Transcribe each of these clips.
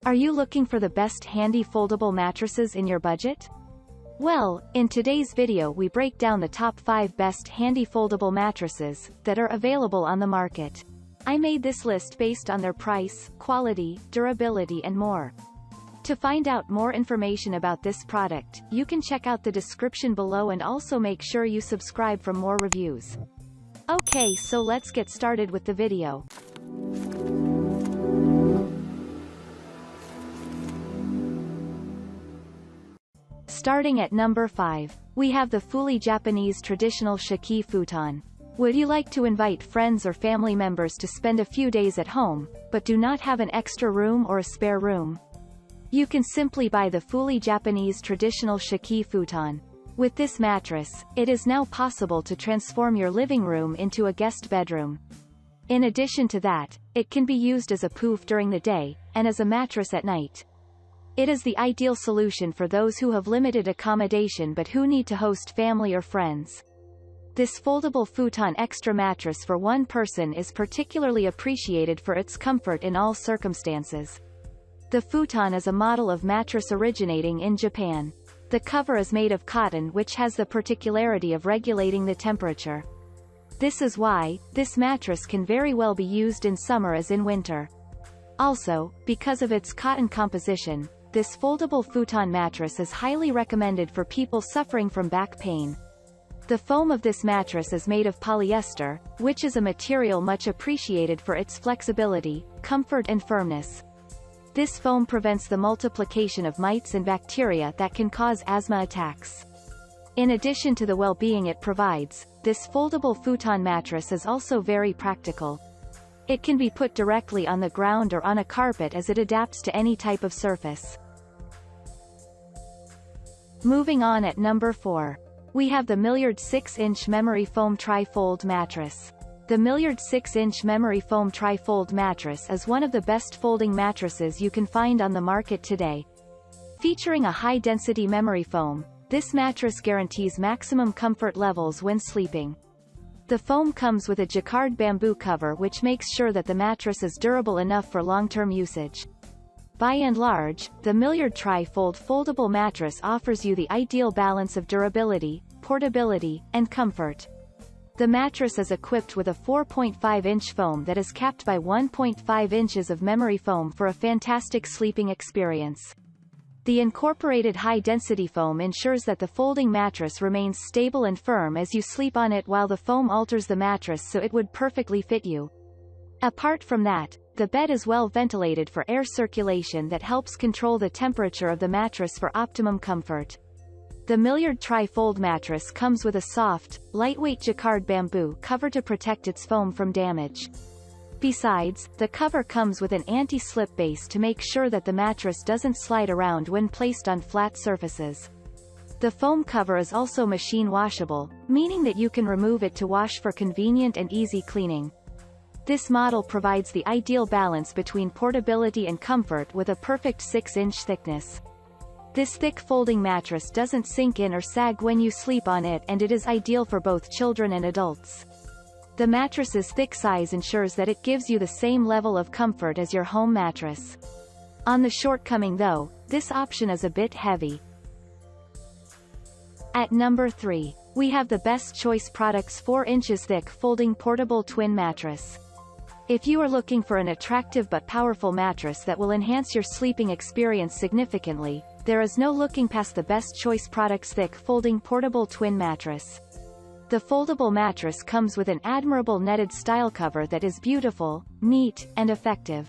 Are you looking for the best handy foldable mattresses in your budget? Well, in today's video we break down the top 5 best handy foldable mattresses that are available on the market. I made this list based on their price, quality, durability and more. To find out more information about this product, you can check out the description below and also make sure you subscribe for more reviews. Okay, so let's get started with the video. Starting at number 5, we have the FULI Japanese traditional Shiki futon. Would you like to invite friends or family members to spend a few days at home, but do not have an extra room or a spare room? You can simply buy the FULI Japanese traditional Shiki futon. With this mattress, it is now possible to transform your living room into a guest bedroom. In addition to that, it can be used as a poof during the day, and as a mattress at night. It is the ideal solution for those who have limited accommodation but who need to host family or friends. This foldable futon extra mattress for one person is particularly appreciated for its comfort in all circumstances. The futon is a model of mattress originating in Japan. The cover is made of cotton, which has the particularity of regulating the temperature. This is why this mattress can very well be used in summer as in winter. Also, because of its cotton composition, this foldable futon mattress is highly recommended for people suffering from back pain. The foam of this mattress is made of polyester, which is a material much appreciated for its flexibility, comfort and firmness. This foam prevents the multiplication of mites and bacteria that can cause asthma attacks. In addition to the well-being it provides, this foldable futon mattress is also very practical. It can be put directly on the ground or on a carpet as it adapts to any type of surface. Moving on at number 4. We have the Milliard 6-inch Memory Foam Tri-Fold Mattress. The Milliard 6-inch Memory Foam Tri-Fold Mattress is one of the best folding mattresses you can find on the market today. Featuring a high-density memory foam, this mattress guarantees maximum comfort levels when sleeping. The foam comes with a jacquard bamboo cover which makes sure that the mattress is durable enough for long-term usage. By and large, the Milliard Tri-Fold foldable mattress offers you the ideal balance of durability, portability, and comfort. The mattress is equipped with a 4.5-inch foam that is capped by 1.5 inches of memory foam for a fantastic sleeping experience. The incorporated high-density foam ensures that the folding mattress remains stable and firm as you sleep on it, while the foam alters the mattress so it would perfectly fit you. Apart from that, the bed is well ventilated for air circulation that helps control the temperature of the mattress for optimum comfort. The Milliard Tri-Fold mattress comes with a soft, lightweight jacquard bamboo cover to protect its foam from damage. Besides, the cover comes with an anti-slip base to make sure that the mattress doesn't slide around when placed on flat surfaces. The foam cover is also machine washable, meaning that you can remove it to wash for convenient and easy cleaning. This model provides the ideal balance between portability and comfort with a perfect 6-inch thickness. This thick folding mattress doesn't sink in or sag when you sleep on it, and it is ideal for both children and adults. The mattress's thick size ensures that it gives you the same level of comfort as your home mattress. On the shortcoming though, this option is a bit heavy. At number 3, we have the Best Choice Products 4 inches thick folding portable twin mattress. If you are looking for an attractive but powerful mattress that will enhance your sleeping experience significantly, there is no looking past the Best Choice Products thick folding portable twin mattress. The foldable mattress comes with an admirable netted style cover that is beautiful, neat, and effective.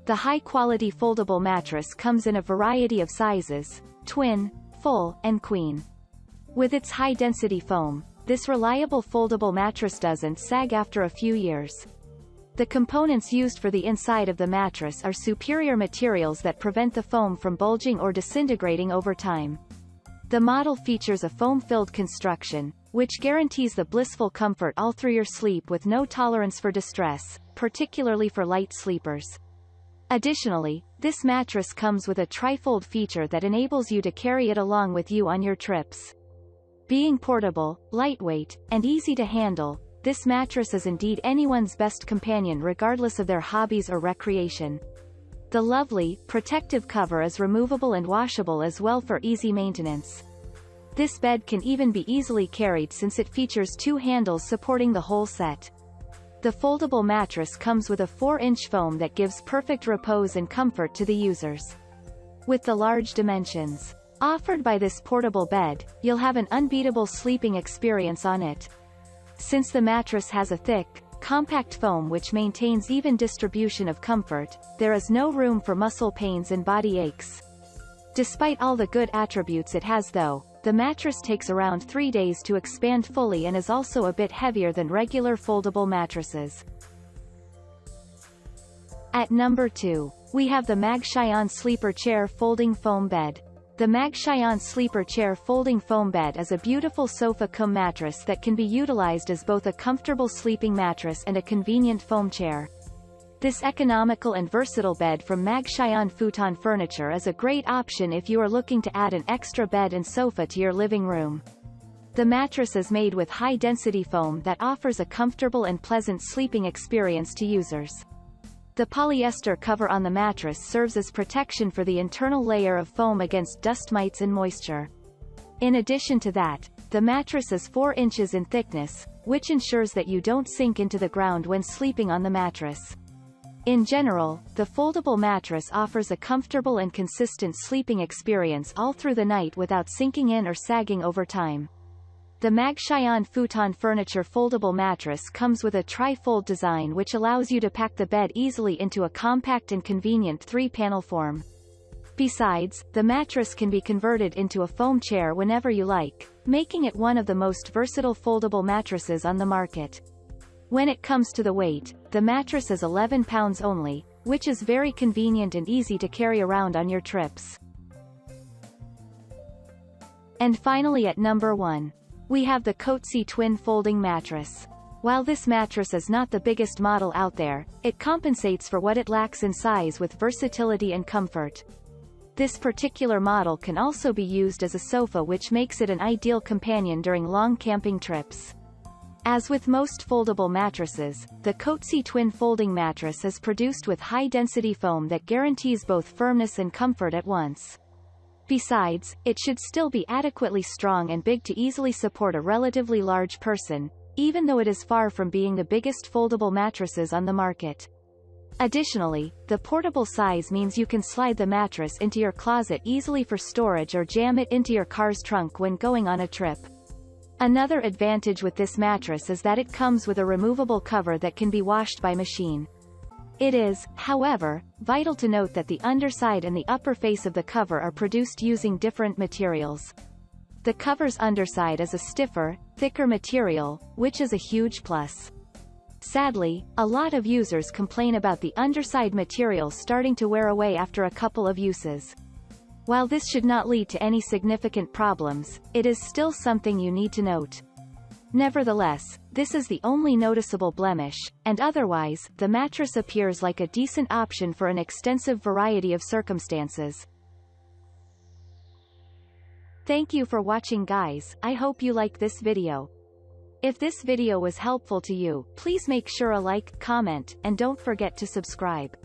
The high-quality foldable mattress comes in a variety of sizes: twin, full, and queen. With its high-density foam, this reliable foldable mattress doesn't sag after a few years. The components used for the inside of the mattress are superior materials that prevent the foam from bulging or disintegrating over time. The model features a foam-filled construction, which guarantees the blissful comfort all through your sleep with no tolerance for distress, particularly for light sleepers. Additionally, this mattress comes with a tri-fold feature that enables you to carry it along with you on your trips. Being portable, lightweight, and easy to handle, this mattress is indeed anyone's best companion regardless of their hobbies or recreation. The lovely, protective cover is removable and washable as well for easy maintenance. This bed can even be easily carried since it features 2 handles supporting the whole set. The foldable mattress comes with a 4-inch foam that gives perfect repose and comfort to the users. With the large dimensions offered by this portable bed, you'll have an unbeatable sleeping experience on it. Since the mattress has a thick, compact foam which maintains even distribution of comfort, there is no room for muscle pains and body aches. Despite all the good attributes it has though, the mattress takes around 3 days to expand fully and is also a bit heavier than regular foldable mattresses. At number 2, we have the Magshion Sleeper Chair Folding Foam Bed. The Magshion Sleeper Chair Folding Foam Bed is a beautiful sofa-cum mattress that can be utilized as both a comfortable sleeping mattress and a convenient foam chair. This economical and versatile bed from Magshion Futon Furniture is a great option if you are looking to add an extra bed and sofa to your living room. The mattress is made with high-density foam that offers a comfortable and pleasant sleeping experience to users. The polyester cover on the mattress serves as protection for the internal layer of foam against dust mites and moisture. In addition to that, the mattress is 4 inches in thickness, which ensures that you don't sink into the ground when sleeping on the mattress. In general, the foldable mattress offers a comfortable and consistent sleeping experience all through the night without sinking in or sagging over time. The Magshion Futon Furniture Foldable Mattress comes with a tri-fold design which allows you to pack the bed easily into a compact and convenient 3-panel form. Besides, the mattress can be converted into a foam chair whenever you like, making it one of the most versatile foldable mattresses on the market. When it comes to the weight, the mattress is 11 pounds only, which is very convenient and easy to carry around on your trips. And finally at number 1. We have the Cozzzi Twin Folding Mattress. While this mattress is not the biggest model out there, it compensates for what it lacks in size with versatility and comfort. This particular model can also be used as a sofa, which makes it an ideal companion during long camping trips. As with most foldable mattresses, the Cozzzi Twin Folding Mattress is produced with high-density foam that guarantees both firmness and comfort at once. Besides, it should still be adequately strong and big to easily support a relatively large person, even though it is far from being the biggest foldable mattresses on the market. Additionally, the portable size means you can slide the mattress into your closet easily for storage or jam it into your car's trunk when going on a trip. Another advantage with this mattress is that it comes with a removable cover that can be washed by machine. It is, however, vital to note that the underside and the upper face of the cover are produced using different materials. The cover's underside is a stiffer, thicker material, which is a huge plus. Sadly, a lot of users complain about the underside material starting to wear away after a couple of uses. While this should not lead to any significant problems, it is still something you need to note. Nevertheless, this is the only noticeable blemish, and otherwise, the mattress appears like a decent option for an extensive variety of circumstances. Thank you for watching, guys. I hope you liked this video. If this video was helpful to you, please make sure a like, comment, and don't forget to subscribe.